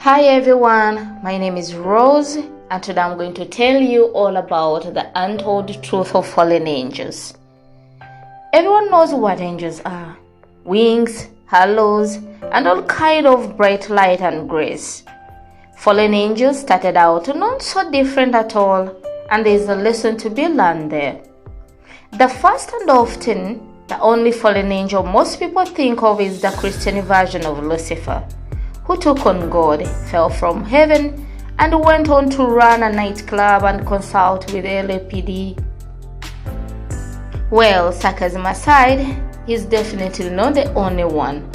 Hi everyone, my name is Rose and today I'm going to tell you all about the untold truth of fallen angels. Everyone knows what angels are: wings, halos, and all kind of bright light and grace. Fallen angels started out not so different at all, and there is a lesson to be learned there. The first and often the only fallen angel most people think of is the Christian version of Lucifer, who took on God, fell from heaven, and went on to run a nightclub and consult with LAPD. Well, sarcasm aside, he's definitely not the only one,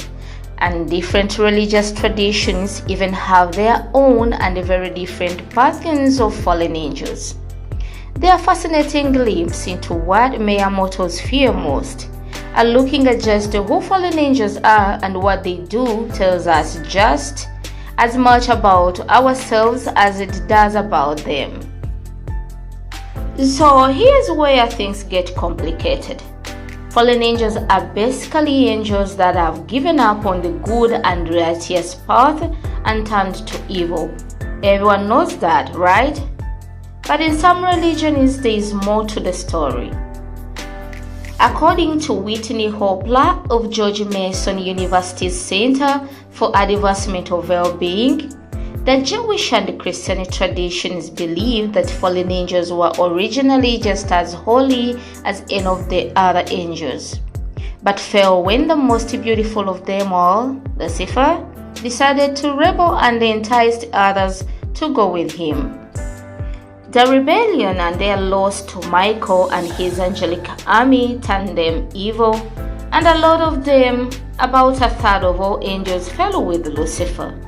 and different religious traditions even have their own and very different pantheons of fallen angels. They are fascinating glimpse into what mere mortals fear most. And looking at just who fallen angels are and what they do tells us just as much about ourselves as it does about them. So here's where things get complicated. Fallen angels are basically angels that have given up on the good and righteous path and turned to evil. Everyone knows that, right? But in some religions there is more to the story. According to Whitney Hopler of George Mason University's Center for Advancement of Well-Being, the Jewish and Christian traditions believe that fallen angels were originally just as holy as any of the other angels, but fell when the most beautiful of them all, Lucifer, decided to rebel and enticed others to go with him. The rebellion and their loss to Michael and his angelic army turned them evil, and a lot of them, about a third of all angels, fell with Lucifer.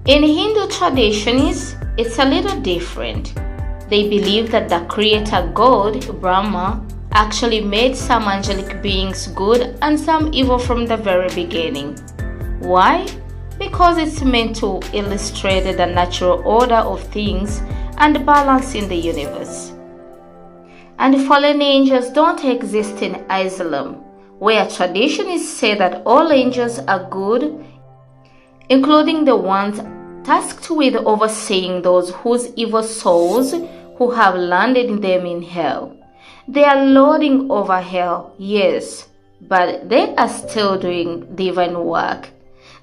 In Hindu traditions, it's a little different. They believe that the creator god, Brahma, actually made some angelic beings good and some evil from the very beginning. Why? Because it's meant to illustrate the natural order of things and balance in the universe. And fallen angels don't exist in Islam, where traditions say that all angels are good, including the ones tasked with overseeing those whose evil souls who have landed them in hell. They are lording over hell, yes, but they are still doing divine work.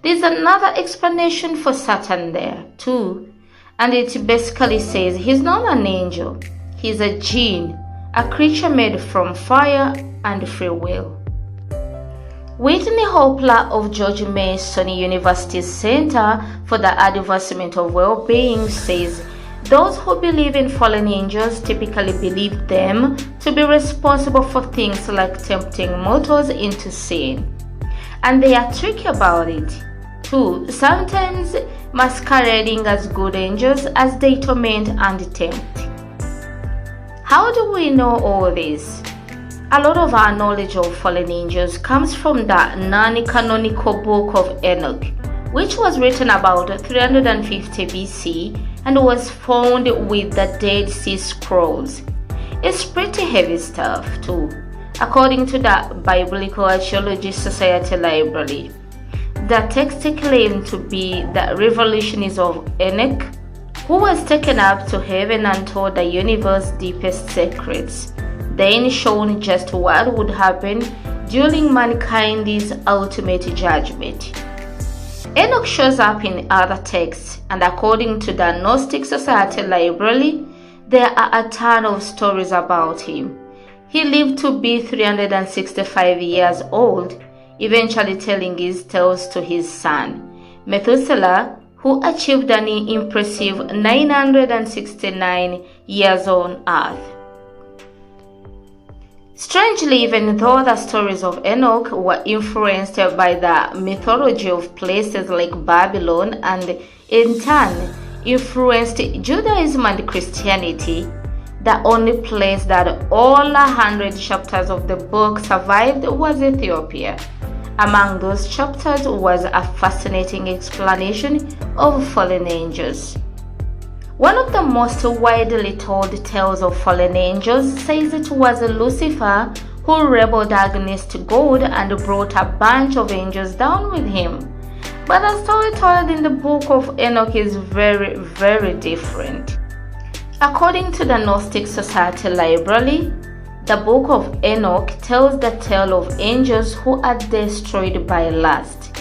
There's another explanation for Satan there, too. And it basically says he's not an angel, he's a jinn, a creature made from fire and free will. Whitney Hopler of George Mason University's Center for the Advancement of Well-Being says those who believe in fallen angels typically believe them to be responsible for things like tempting mortals into sin. And they are tricky about it, too, sometimes masquerading as good angels as they torment and tempt. How do we know all this? A lot of our knowledge of fallen angels comes from the non-canonical book of Enoch, which was written about 350 BC and was found with the Dead Sea Scrolls. It's pretty heavy stuff too, according to the Biblical Archaeology Society Library. The text claimed to be the revelations of Enoch, who was taken up to heaven and told the universe's deepest secrets, then shown just what would happen during mankind's ultimate judgment. Enoch shows up in other texts, and according to the Gnostic Society Library, there are a ton of stories about him. He lived to be 365 years old, eventually telling his tales to his son, Methuselah, who achieved an impressive 969 years on earth. Strangely, even though the stories of Enoch were influenced by the mythology of places like Babylon and in turn influenced Judaism and Christianity, the only place that all 100 chapters of the book survived was Ethiopia. Among those chapters was a fascinating explanation of fallen angels. One of the most widely told tales of fallen angels says it was Lucifer who rebelled against God and brought a bunch of angels down with him. But the story told in the book of Enoch is very, very different. According to the Gnostic Society Library, the book of Enoch tells the tale of angels who are destroyed by lust.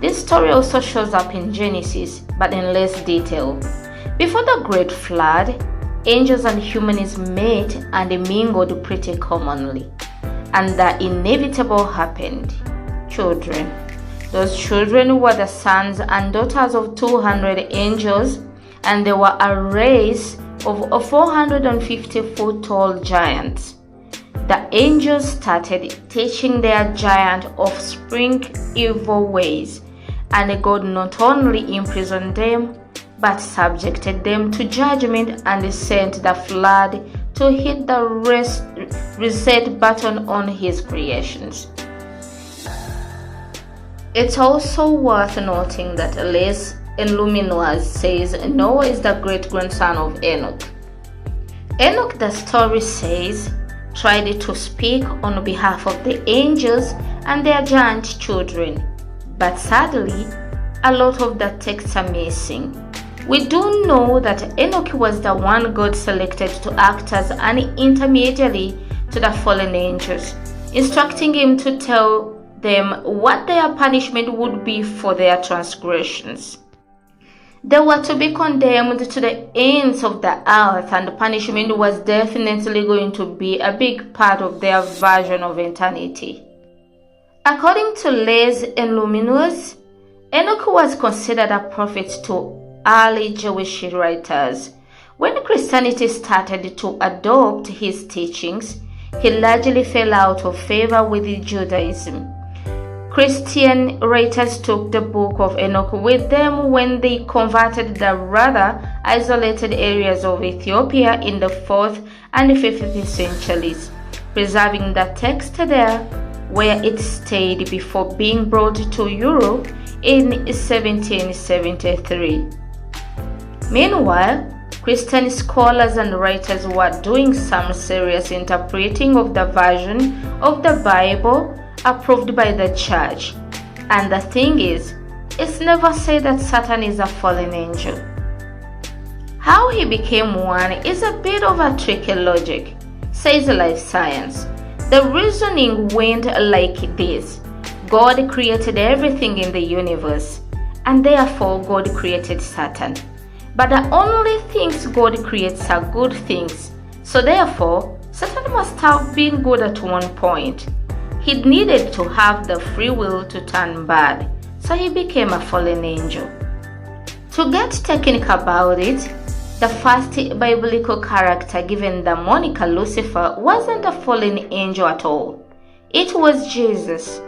This story also shows up in Genesis, but in less detail. Before the Great Flood, angels and humans met and mingled pretty commonly. And the inevitable happened. Children. Those children were the sons and daughters of 200 angels, and they were a race of 450-foot tall giants. The angels started teaching their giant offspring evil ways, and God not only imprisoned them, but subjected them to judgment and sent the flood to hit the reset button on his creations. It's also worth noting that Les Illuminus says Noah is the great-grandson of Enoch. Enoch, the story says, tried to speak on behalf of the angels and their giant children, but sadly, a lot of the texts are missing. We do know that Enoch was the one God selected to act as an intermediary to the fallen angels, instructing him to tell them what their punishment would be for their transgressions. They were to be condemned to the ends of the earth, and punishment was definitely going to be a big part of their version of eternity. According to Les Illuminus, Enoch was considered a prophet to early Jewish writers. When Christianity started to adopt his teachings, he largely fell out of favor with Judaism. Christian writers took the book of Enoch with them when they converted the rather isolated areas of Ethiopia in the 4th and 5th centuries, preserving the text there where it stayed before being brought to Europe in 1773. Meanwhile, Christian scholars and writers were doing some serious interpreting of the version of the Bible approved by the church. And the thing is, it's never said that Satan is a fallen angel. How he became one is a bit of a tricky logic, says life science. The reasoning went like this. God created everything in the universe, and therefore God created Satan. But the only things God creates are good things, so therefore Satan must have been good at one point. He needed to have the free will to turn bad, so he became a fallen angel. To get technical about it, the first biblical character given the moniker Lucifer wasn't a fallen angel at all. It was Jesus.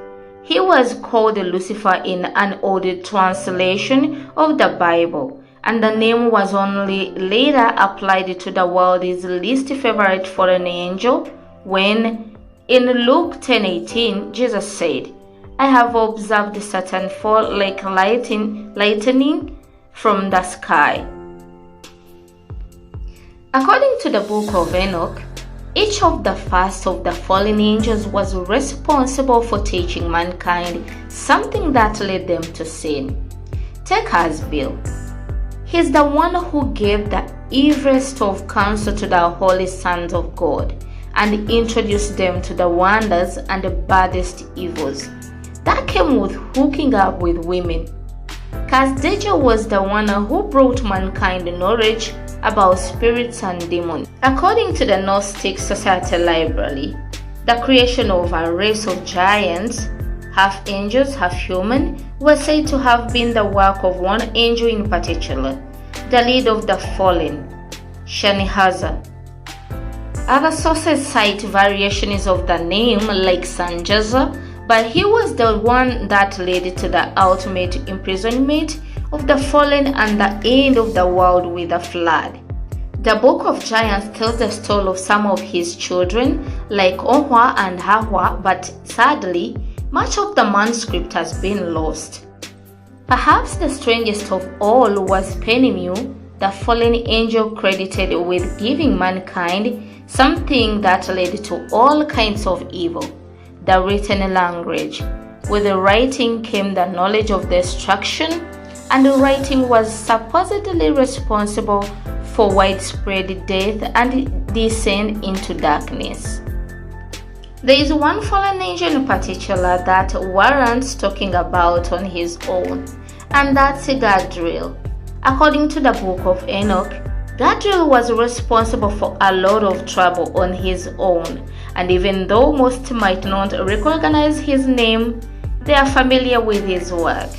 He was called Lucifer in an old translation of the Bible, and the name was only later applied to the world's least favorite fallen angel when, in Luke 10:18, Jesus said, "I have observed Satan fall like lightning from the sky." According to the book of Enoch, each of the first of the fallen angels was responsible for teaching mankind something that led them to sin. Take Asbiel. He's the one who gave the evilest of counsel to the holy sons of God and introduced them to the wonders and the baddest evils that came with hooking up with women. Casdeja was the one who brought mankind knowledge about spirits and demons. According to the Gnostic Society Library, the creation of a race of giants, half angels, half human, was said to have been the work of one angel in particular, the lead of the fallen, Shani-Hazar. Other sources cite variations of the name like Sanjaza, but he was the one that led to the ultimate imprisonment of the fallen and the end of the world with a flood. The Book of Giants tells the story of some of his children like Onhwa and Hahwa, but sadly, much of the manuscript has been lost. Perhaps the strangest of all was Penemu, the fallen angel credited with giving mankind something that led to all kinds of evil, the written language. With the writing came the knowledge of destruction, and the writing was supposedly responsible for widespread death and descent into darkness. There is one fallen angel in particular that warrants talking about on his own, and that's Gadriel. According to the book of Enoch, Gadriel was responsible for a lot of trouble on his own, and even though most might not recognize his name, they are familiar with his work.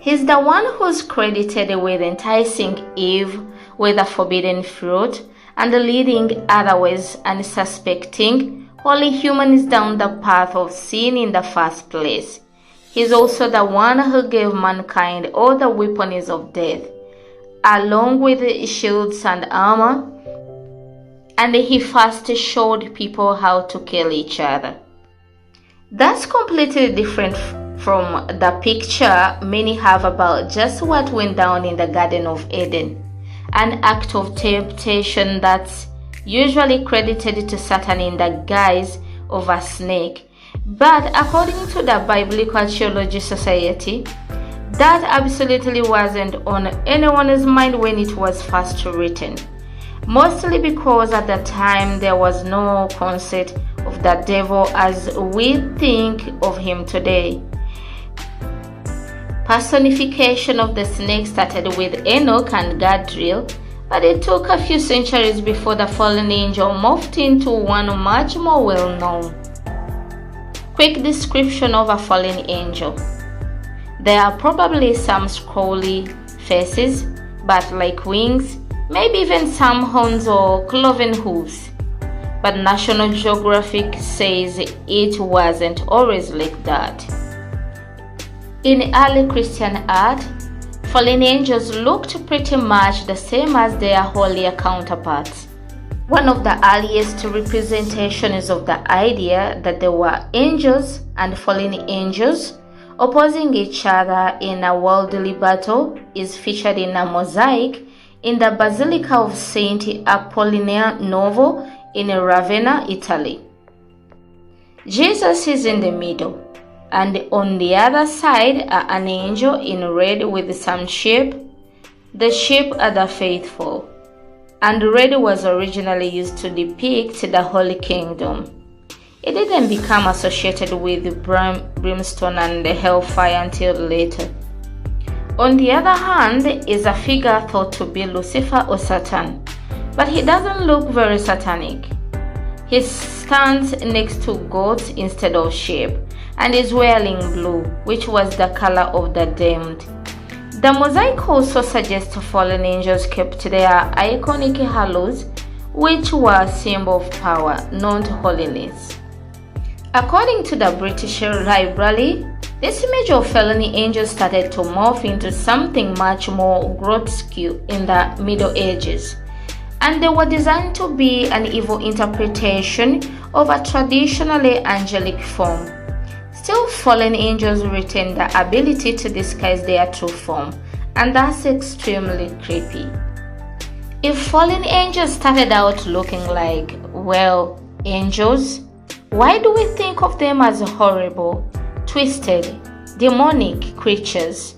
He's the one who's credited with enticing Eve with the forbidden fruit and leading otherwise unsuspecting holy humans down the path of sin in the first place. He's also the one who gave mankind all the weapons of death, along with shields and armor, and he first showed people how to kill each other. That's completely different from the picture many have about just what went down in the Garden of Eden, an act of temptation that's usually credited to Satan in the guise of a snake. But according to the Biblical Theology Society, that absolutely wasn't on anyone's mind when it was first written, mostly because at the time there was no concept of the devil as we think of him today. Personification of the snake started with Enoch and Gadriel, but it took a few centuries before the fallen angel morphed into one much more well-known. Quick description of a fallen angel. There are probably some scrolly faces, bat-like wings, maybe even some horns or cloven hooves. But National Geographic says it wasn't always like that. In early Christian art, fallen angels looked pretty much the same as their holier counterparts. One of the earliest representations of the idea that there were angels and fallen angels opposing each other in a worldly battle is featured in a mosaic in the Basilica of Saint Apollinare Novo in Ravenna, Italy. Jesus is in the middle, and on the other side are an angel in red with some sheep. The sheep are the faithful, and red was originally used to depict the Holy Kingdom. It didn't become associated with brimstone and hellfire until later. On the other hand is a figure thought to be Lucifer or Satan, but he doesn't look very satanic. He stands next to goats instead of sheep, and is wearing blue, which was the color of the damned. The mosaic also suggests fallen angels kept their iconic halos, which were a symbol of power, not holiness. According to the British Library, this image of fallen angels started to morph into something much more grotesque in the Middle Ages, and they were designed to be an evil interpretation of a traditionally angelic form. Still, fallen angels retain the ability to disguise their true form, and that's extremely creepy. If fallen angels started out looking like, well, angels, why do we think of them as horrible, twisted, demonic creatures?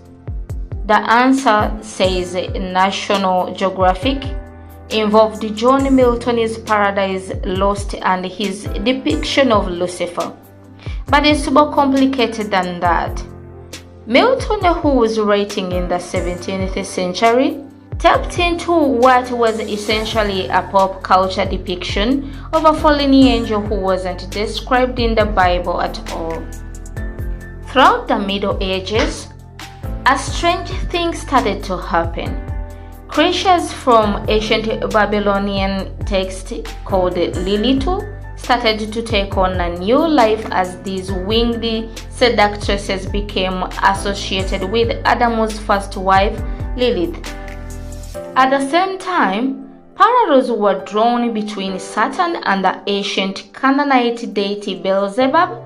The answer, says National Geographic, involved John Milton's Paradise Lost and his depiction of Lucifer. But it's more complicated than that. Milton, who was writing in the 17th century, tapped into what was essentially a pop culture depiction of a fallen angel who wasn't described in the Bible at all. Throughout the Middle Ages, a strange thing started to happen. Creatures from ancient Babylonian text called Lilitu started to take on a new life as these winged seductresses became associated with Adam's first wife, Lilith. At the same time, parallels were drawn between Satan and the ancient Canaanite deity Beelzebub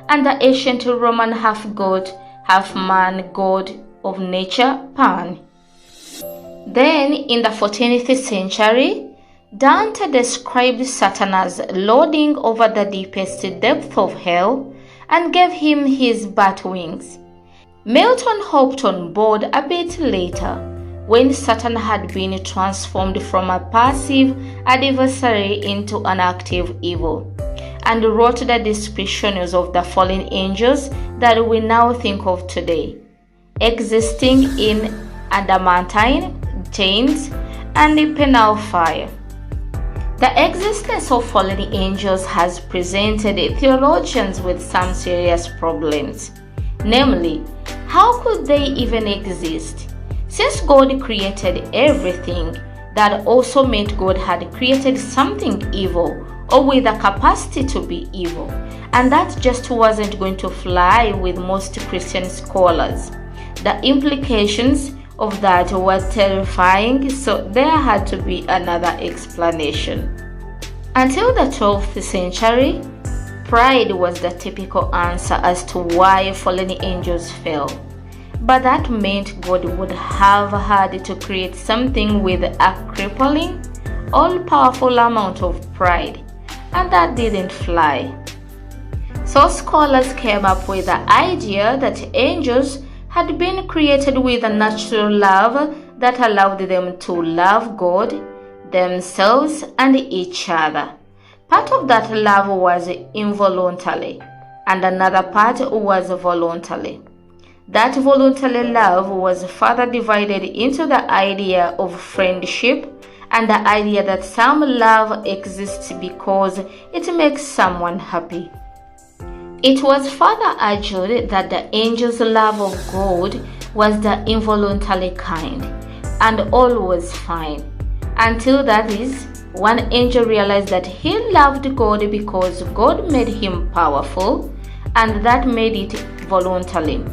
and the ancient Roman half-god, half-man god of nature, Pan. Then, in the 14th century, Dante described Satan as lording over the deepest depth of hell and gave him his bat wings. Milton hopped on board a bit later, when Satan had been transformed from a passive adversary into an active evil, and wrote the descriptions of the fallen angels that we now think of today, existing in adamantine chains and penal fire. The existence of fallen angels has presented theologians with some serious problems. Namely, how could they even exist? Since God created everything, that also meant God had created something evil or with a capacity to be evil, and that just wasn't going to fly with most Christian scholars. The implications of that were terrifying, so there had to be another explanation. Until the 12th century, pride was the typical answer as to why fallen angels fell. But that meant God would have had to create something with a crippling, all-powerful amount of pride, and that didn't fly. So scholars came up with the idea that angels had been created with a natural love that allowed them to love God, themselves, and each other. Part of that love was involuntary, and another part was voluntary. That voluntary love was further divided into the idea of friendship and the idea that some love exists because it makes someone happy. It was further argued that the angel's love of God was the involuntary kind, and all was fine, until that is, one angel realized that he loved God because God made him powerful, and that made it voluntary.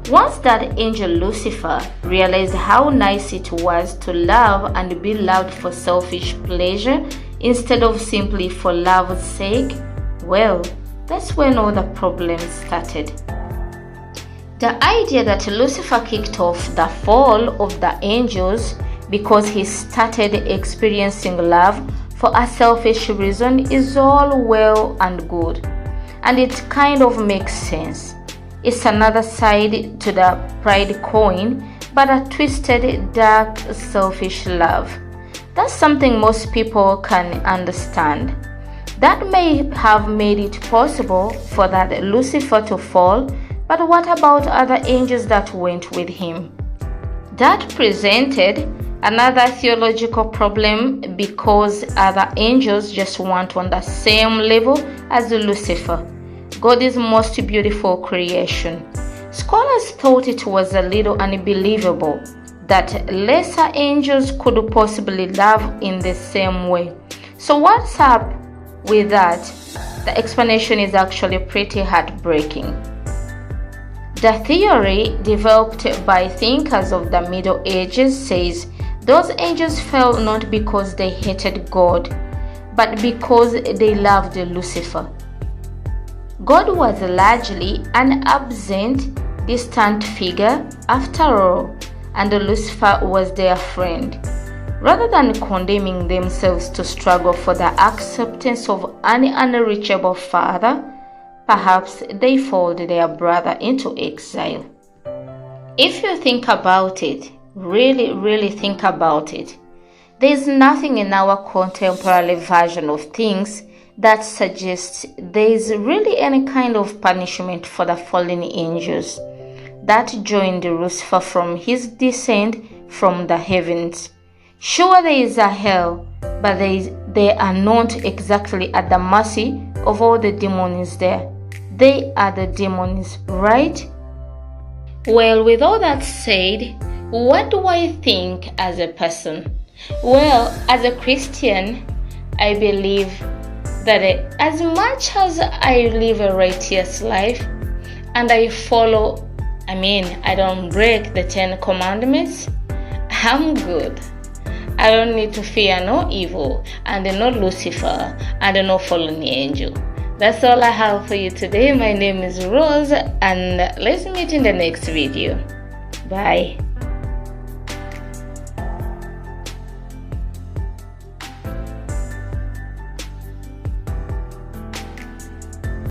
Once that angel Lucifer realized how nice it was to love and be loved for selfish pleasure instead of simply for love's sake, well, that's when all the problems started. The idea that Lucifer kicked off the fall of the angels because he started experiencing love for a selfish reason is all well and good, and it kind of makes sense. It's another side to the pride coin, but a twisted, dark, selfish love. That's something most people can understand. That may have made it possible for that Lucifer to fall, but what about other angels that went with him? That presented another theological problem because other angels just weren't on the same level as Lucifer, God's most beautiful creation. Scholars thought it was a little unbelievable that lesser angels could possibly love in the same way. So what's up with that? The explanation is actually pretty heartbreaking. The theory developed by thinkers of the Middle Ages says those angels fell not because they hated God, but because they loved Lucifer. God was largely an absent, distant figure after all, and Lucifer was their friend. Rather than condemning themselves to struggle for the acceptance of an unreachable father, perhaps they followed their brother into exile. If you think about it, really think about it, there is nothing in our contemporary version of things that suggests there is really any kind of punishment for the fallen angels that joined Lucifer from his descent from the heavens. Sure, there is a hell, but they are not exactly at the mercy of all the demons there. They are the demons, right? Well, with all that said, what do I think as a person? Well, as a Christian, I believe that as much as I live a righteous life and I I don't break the 10 commandments, I'm good. I don't need to fear no evil, and no Lucifer, and no fallen angel. That's all I have for you today. My name is Rose, and let's meet in the next video. Bye.